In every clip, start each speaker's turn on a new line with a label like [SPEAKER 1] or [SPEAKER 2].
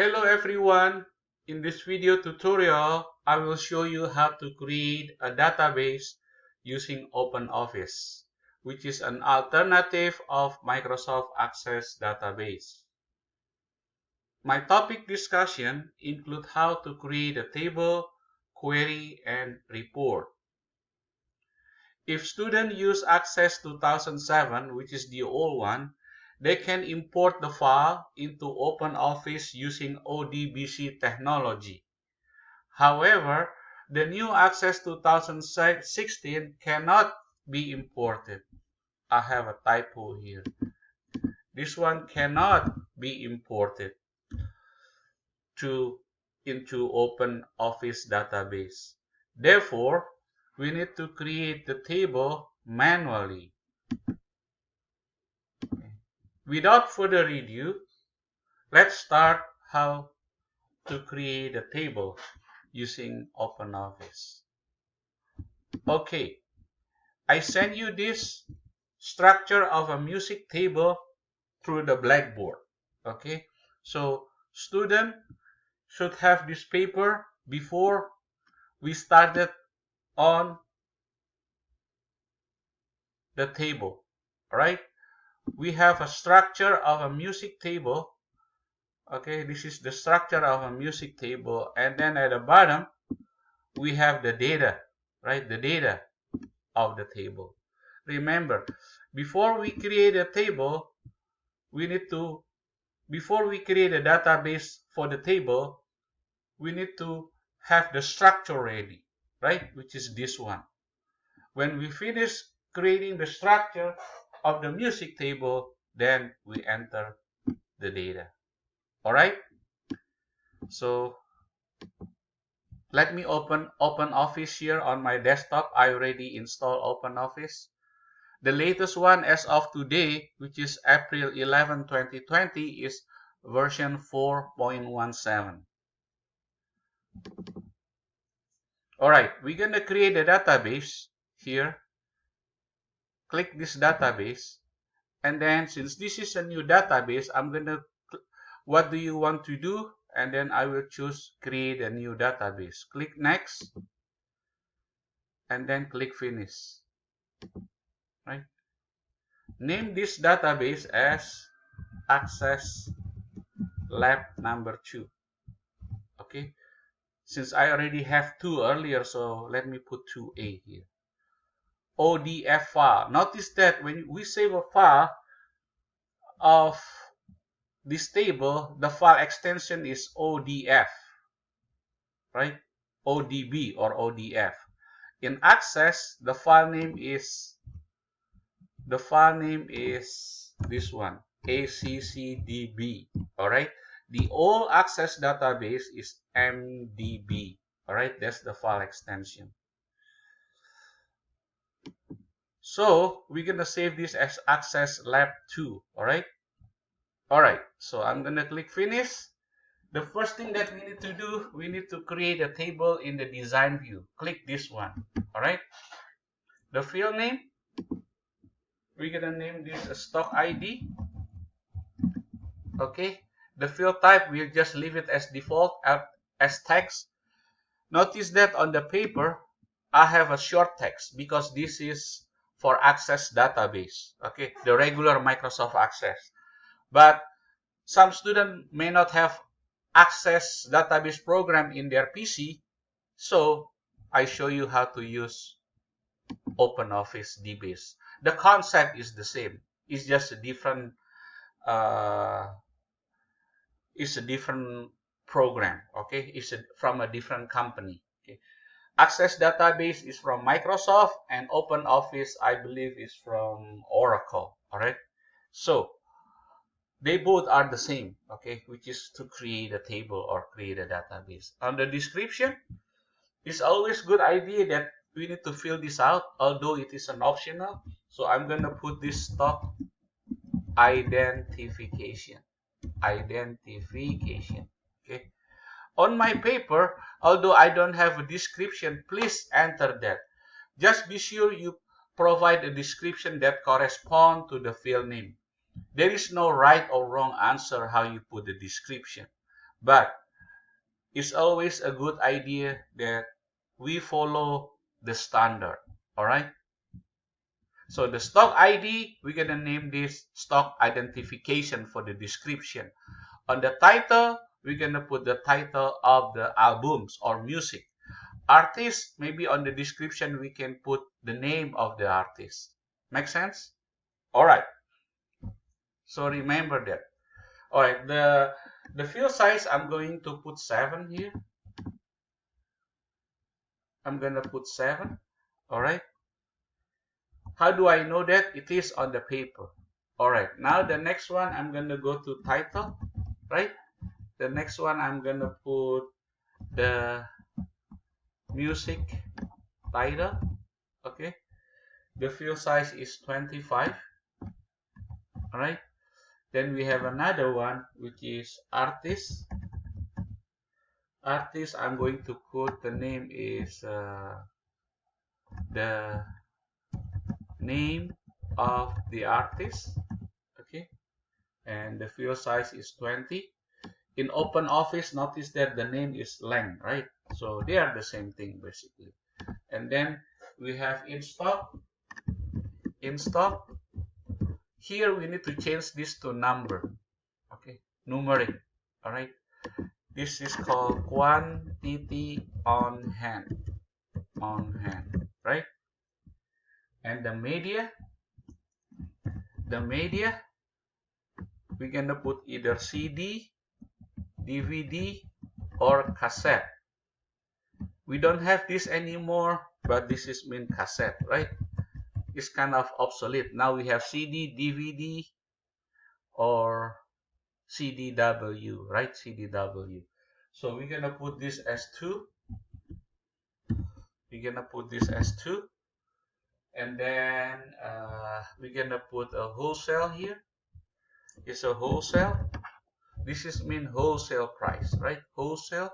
[SPEAKER 1] Hello everyone! In this video tutorial, I will show you how to create a database using OpenOffice, which is an alternative of Microsoft Access database. My topic discussion include how to create a table, query, and report. If students use Access 2007, which is the old one, they can import the file into OpenOffice using ODBC technology. However, the new Access 2016 cannot be imported. I have a typo here. This one cannot be imported into OpenOffice database. Therefore, we need to create the table manually. Without further ado, let's start how to create a table using OpenOffice. Okay, I send you this structure of a music table through the Blackboard. Okay, so student should have this paper before we started on the table. All right, we have a structure of a music table. Okay, this is the structure of a music table, and then at the bottom we have the data, right? The data of the table. Remember, before we create a table, before we create a database for the table, we need to have the structure ready, right? Which is this one. When we finish creating the structure of the music table, then we enter the data. All right? So let me open OpenOffice here on my desktop. I already installed OpenOffice. The latest one as of today, which is April 11, 2020, is version 4.17. All right, we're going to create a database here. Click this database. And then since this is a new database, I'm going to, what do you want to do? And then I will choose create a new database. Click next. And then click finish. Right? Name this database as Access Lab number 2. Okay. Since I already have 2 earlier, so let me put 2A here. ODF file. Notice that when we save a file of this table, the file extension is ODF, right? ODB or ODF. In Access, the file name is this one, ACCDB. All right. The old Access database is MDB. All right. That's the file extension. So we're gonna save this as Access Lab 2. All right. All right. So I'm gonna click finish. The first thing that we need to do, we need to create a table in the design view. Click this one. All right. The field name, we're gonna name this a stock ID. Okay. The field type, we'll just leave it as default as text. Notice that on the paper, I have a short text because this is for Access database. Okay. The regular Microsoft Access. But some students may not have Access database program in their PC, so I show you how to use OpenOffice DBase. The concept is the same. It's just a different program. Okay, it's from a different company. Okay, Access database is from Microsoft, and OpenOffice, I believe, is from Oracle. All right, so they both are the same, okay, which is to create a table or create a database. On the description, it's always good idea that we need to fill this out, although it is an optional. So I'm going to put this stock identification. Okay. On my paper, although I don't have a description, please enter that. Just be sure you provide a description that corresponds to the field name. There is no right or wrong answer how you put the description. But it's always a good idea that we follow the standard. All right. So the stock ID, we're gonna name this stock identification for the description. On the title, we're gonna put the title of the albums or music. Artist, maybe on the description we can put the name of the artist. Make sense? All right. So remember that. All right. The field size, I'm going to put 7 here. I'm gonna put 7. All right. How do I know that? It is on the paper. All right. Now the next one, I'm gonna go to title, right? The next one, I'm gonna put the music title. Okay. The field size is 25. All right. Then we have another one, which is artist. Artist, I'm going to put the name is the name of the artist. Okay. And the field size is 20. In open office, notice that the name is lang, right? So they are the same thing basically. And then we have in stock. In stock, here we need to change this to number. Okay, numeric. All right. This is called quantity on hand. On hand, right? And the media, we're gonna put either CD, DVD, or cassette. We don't have this anymore, but this is mean cassette, right? It's kind of obsolete. Now we have CD, DVD, or CDW, right? CDW. So we're gonna put this as 2. We're gonna put this as 2. And then we're gonna put a wholesale here. It's a wholesale. This is mean wholesale price, right? Wholesale.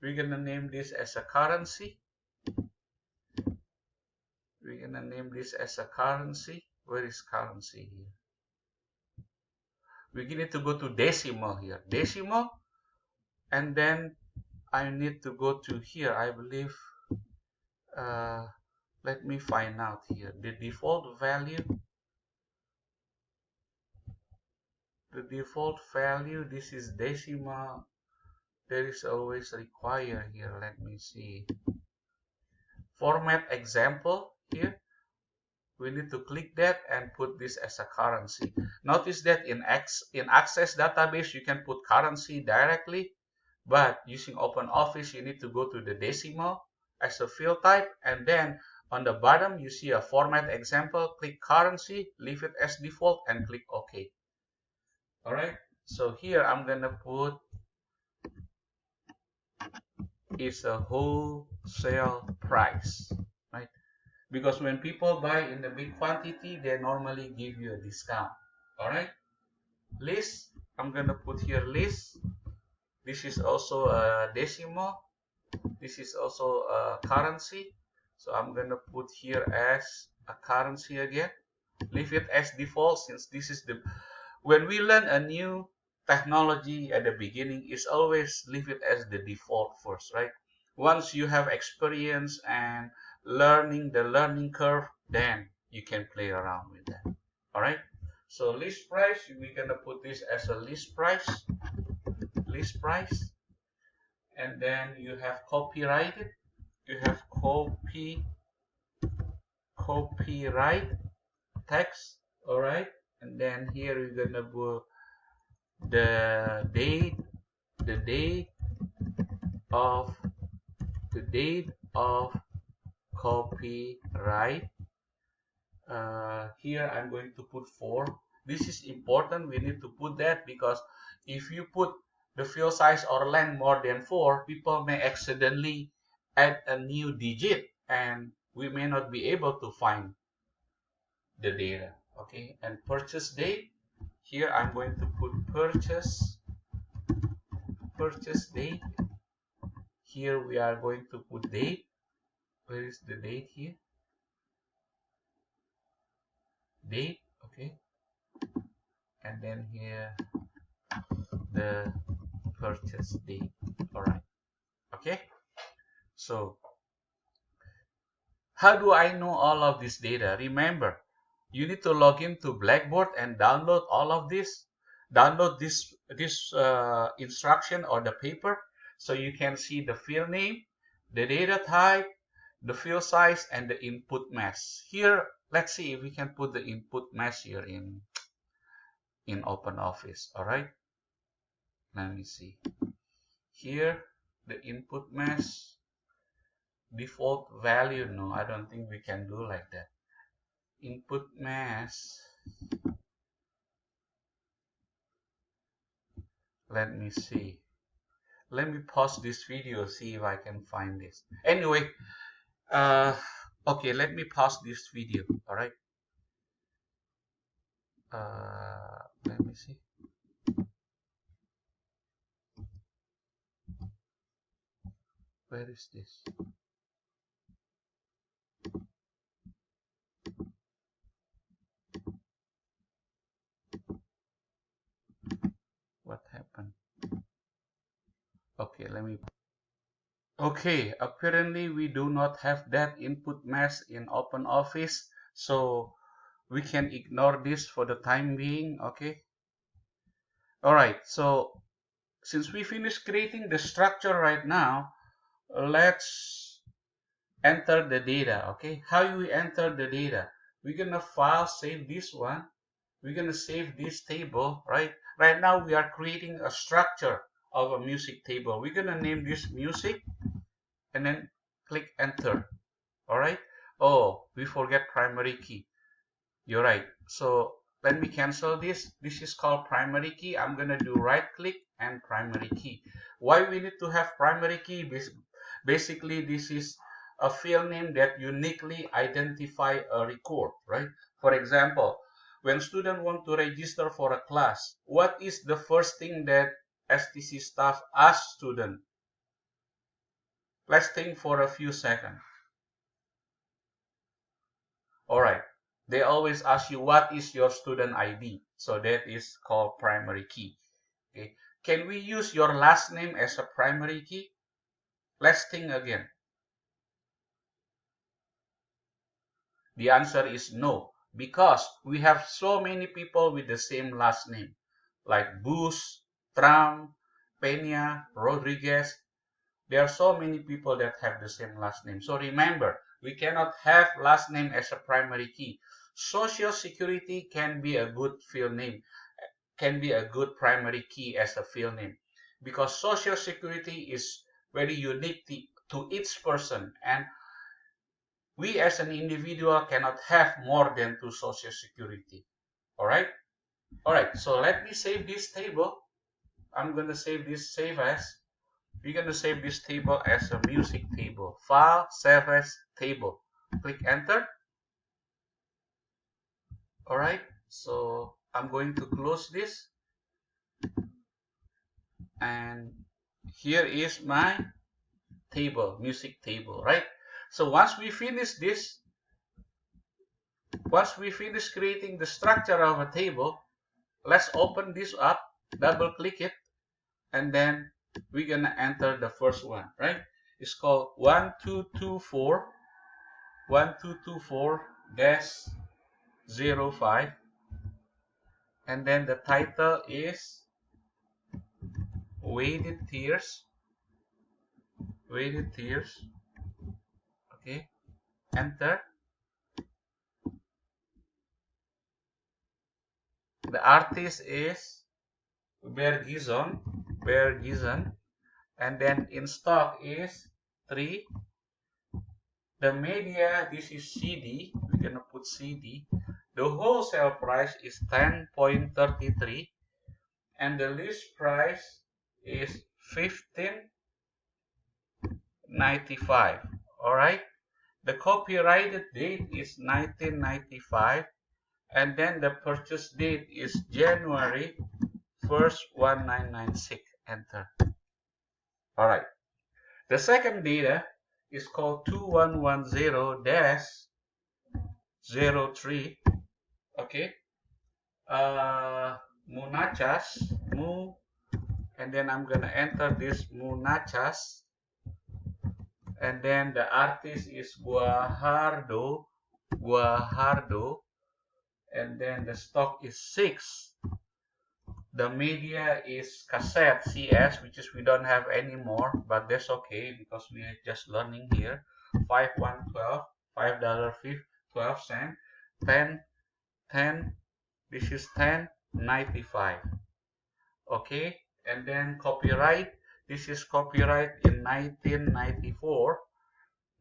[SPEAKER 1] We're gonna name this as a currency. We're gonna name this as a currency. Where is currency here? We need to go to decimal here. Decimal. And then I need to go to here. I believe. Let me find out here. The default value. The default value. This is decimal. There is always require here. Let me see. Format example here. We need to click that and put this as a currency. Notice that in Access database, you can put currency directly, but using OpenOffice, you need to go to the decimal as a field type, and then on the bottom, you see a format example, click currency, leave it as default, and click OK. All right, so here I'm gonna put is a wholesale price, right? Because when people buy in a big quantity, they normally give you a discount. All right. List. I'm gonna put here list. This is also a decimal. This is also a currency. So I'm gonna put here as a currency again. Leave it as default since this is the. When we learn a new technology at the beginning, it's always leave it as the default first, right? Once you have experience and learning the learning curve, then you can play around with that. All right. So list price, we're gonna put this as a list price, and then you have copyrighted. You have copyright text. All right. And then here we're gonna put the date of copyright. Here I'm going to put 4. This is important. We need to put that because if you put the field size or length more than 4, people may accidentally add a new digit and we may not be able to find the data. Okay, and purchase date. Here I'm going to put purchase date. Here we are going to put date. Where is the date here? Date, okay. And then here the purchase date. All right. Okay. So how do I know all of this data? Remember, you need to log into Blackboard and download all of this. Download this instruction or the paper so you can see the field name, the data type, the field size, and the input mask. Here, let's see if we can put the input mask here in OpenOffice. All right. Let me see. Here, the input mask. Default value, no, I don't think we can do like that. Input mask, let me see. Let me pause this video, see if I can find this. Anyway, okay, let me pause this video. All right. Let me see. Where is this? What happened? Okay, let me. Okay, apparently we do not have that input mask in OpenOffice, so we can ignore this for the time being. Okay. All right. So since we finished creating the structure right now, let's enter the data. Okay, how you enter the data? We're gonna file save this one. We're gonna save this table. Right now we are creating a structure of a music table. We're gonna name this music and then click enter. All right. Oh, we forget primary key. You're right. So let me cancel this. This is called primary key. I'm gonna do right click and primary key. Why we need to have primary key? Basically, this is a field name that uniquely identify a record, right? For example, when students want to register for a class, what is the first thing that STC staff ask student? Let's think for a few seconds. All right. They always ask you, what is your student ID? So that is called primary key. Okay. Can we use your last name as a primary key? Let's think again. The answer is no, because we have so many people with the same last name, like Bush, Trump, Peña, Rodriguez. There are so many people that have the same last name. So remember, we cannot have last name as a primary key. Social Security can be a good field name, can be a good primary key as a field name, because Social Security is very unique to each person, and we as an individual cannot have more than 2 Social Security. All right. All right. So let me save this table. I'm going to save this save as. We're going to save this table as a music table. File, save as table. Click enter. All right. So I'm going to close this. And here is my table, music table, right? So once we finish this, once we finish creating the structure of a table, let's open this up, double click it, and then we're gonna enter the first one, right? It's called 1224 1224-05, and then the title is Weighted Tears. Okay, enter. The artist is Bear Gizon, and then in stock is 3. The media, this is CD, we're gonna put CD. The wholesale price is 10.33, and the list price is 15.95. All right. The copyrighted date is 1995, and then the purchase date is January 1st, 1996. Enter. All right. The second data is called 2110-03. Okay. Munachas, and then I'm gonna enter this Munachas, and then the artist is Guajardo, and then the stock is 6. The media is cassette CS, which is we don't have anymore, but that's okay because we are just learning here. 5112, $5.12, 10, 10. This is 10.95. Okay, and then copyright. This is copyright in 1994,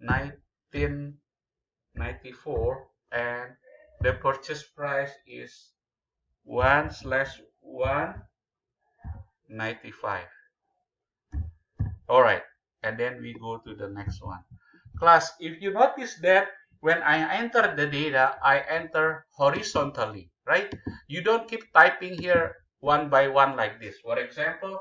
[SPEAKER 1] 1994, and the purchase price is 1/195. All right, and then we go to the next one. Class, if you notice that when I enter the data, I enter horizontally, right? You don't keep typing here one by one like this. For example,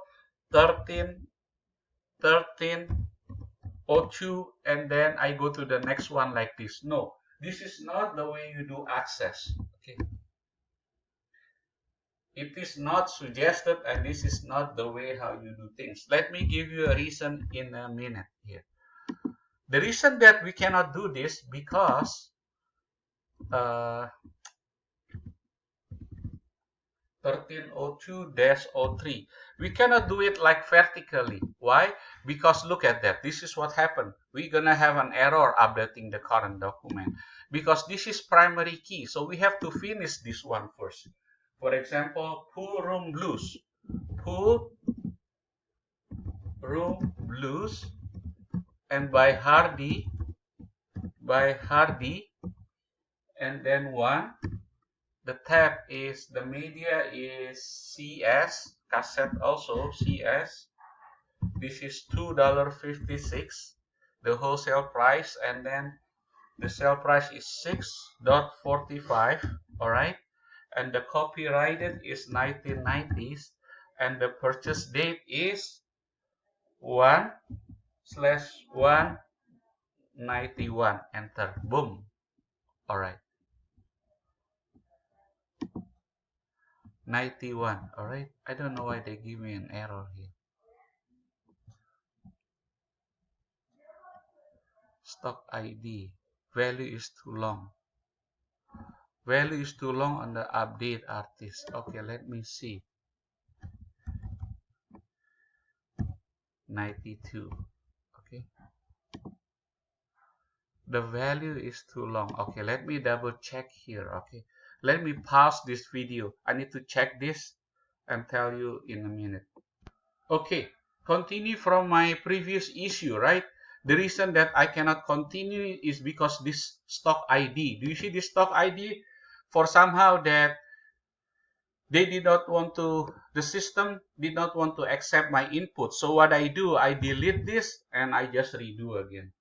[SPEAKER 1] 1302, and then I go to the next one like this. No, this is not the way you do access. Okay. It is not suggested, and this is not the way how you do things. Let me give you a reason in a minute here. The reason that we cannot do this because 1302-03. We cannot do it like vertically. Why? Because look at that. This is what happened. We're gonna have an error updating the current document because this is primary key. So we have to finish this one first. For example, Pool Room Blues. Pool Room Blues, and by Hardy, and then 1. The tab is, the media is CS, cassette also CS. This is $2.56, the wholesale price, and then the sale price is 6.45, all right? And the copyrighted is 1990s, and the purchase date is 1/191. Enter. Boom. All right. 91. All right. I don't know why they give me an error here. Stock ID. Value is too long. Value is too long on the update artist. Okay, let me see. 92. Okay. The value is too long. Okay, let me double check here. Okay, let me pause this video. I need to check this and tell you in a minute. Okay, continue from my previous issue, right? The reason that I cannot continue is because this stock ID. Do you see this stock ID? For somehow that they did not want to, the system did not want to accept my input. So what I do, I delete this and I just redo again.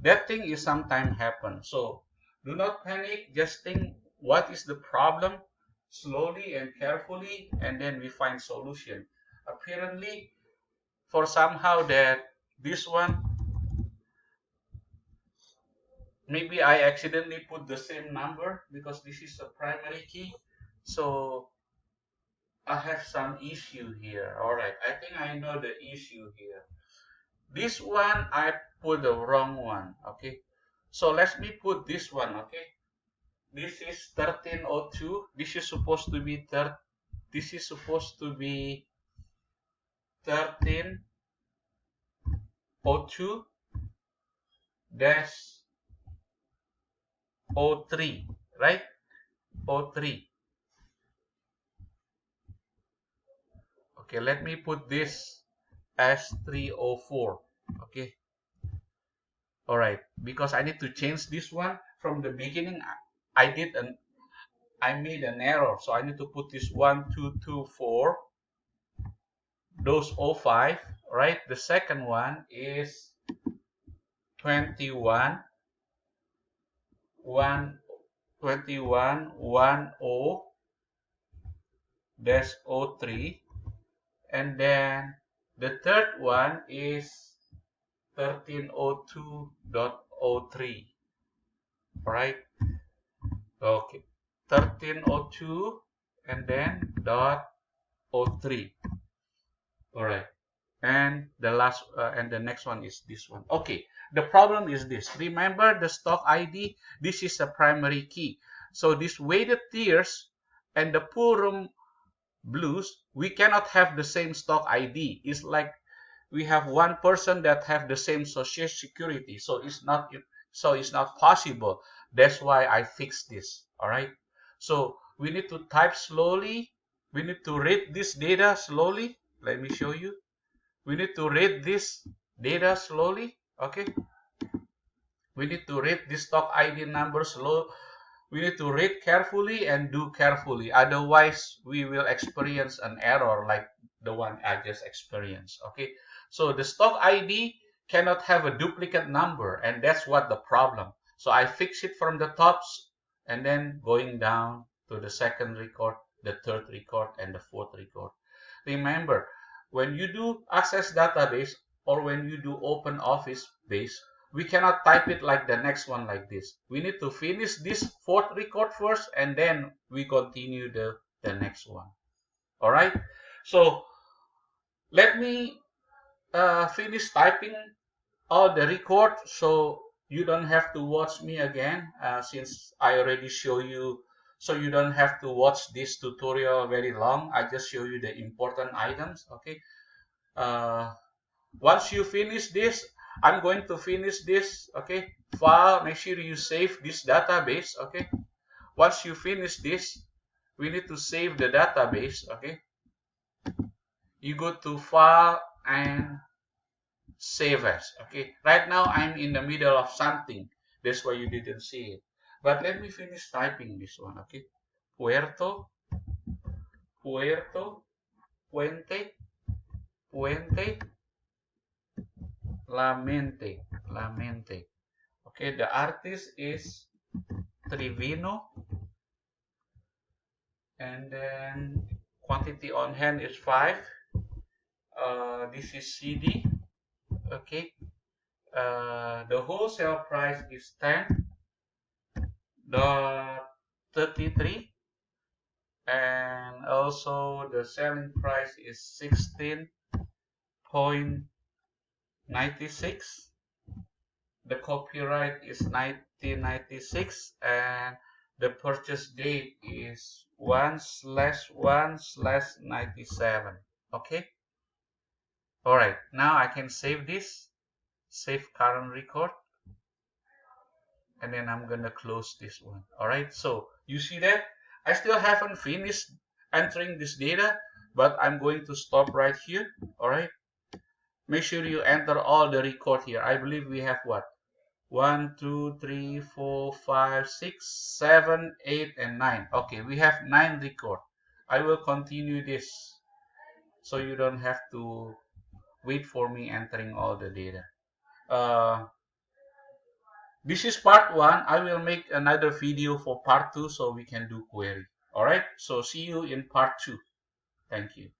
[SPEAKER 1] That thing is sometimes happen. So do not panic. Just think what is the problem slowly and carefully, and then we find solution. Apparently, for somehow that this one, maybe I accidentally put the same number because this is a primary key. So I have some issue here. All right, I think I know the issue here. This one I put the wrong one. Okay, so let me put this one. Okay, this is 1302. This is supposed to be 1302 dash 03, right? 03. Okay, let me put this as 304. Okay. All right, because I need to change this one from the beginning. I made an error, so I need to put this 1224 those 05, right? The second one is 21 10 dash 03, and then the third one is 1302.03. All right. Okay, 1302 and then dot 03. All right. And the last and the next one is this one. Okay, the problem is this. Remember the stock ID, this is a primary key. So these weighted tiers and the pool room blues, we cannot have the same stock ID. It's like we have one person that have the same social security, so it's not possible. That's why I fixed this. All right, so we need to type slowly, we need to read this data slowly. Let me show you. We need to read this data slowly. Okay, we need to read this stock ID number slow. We need to read carefully and do carefully, otherwise we will experience an error like the one I just experienced. Okay, so the stock ID cannot have a duplicate number, and that's what the problem. So I fix it from the tops and then going down to the second record, the third record, and the fourth record. Remember, when you do access database or when you do open office base, we cannot type it like the next one like this. We need to finish this fourth record first and then we continue the next one. All right. So let me finish typing all the record so you don't have to watch me again since I already show you. So you don't have to watch this tutorial very long. I just show you the important items. Okay. Once you finish this, I'm going to finish this. Okay, file, make sure you save this database. Okay, once you finish this, we need to save the database. Okay, you go to file and save as. Okay, right now I'm in the middle of something, that's why you didn't see it, but let me finish typing this one. Okay, puerto, puente, lamente. Okay, the artist is Trivino, and then quantity on hand is 5. This is CD. Okay, the wholesale price is 10.33, and also the selling price is 16.96. The copyright is 1996, and the purchase date is 1/1/97. Okay. All right. Now I can save this, save current record, and then I'm gonna close this one. All right. So you see that I still haven't finished entering this data, but I'm going to stop right here. All right. Make sure you enter all the record here. I believe we have what? 1, 2, 3, 4, 5, 6, 7, 8, and 9. Okay, we have 9 record. I will continue this so you don't have to wait for me entering all the data. This is part 1. I will make another video for part 2 so we can do query. Alright, so see you in part 2. Thank you.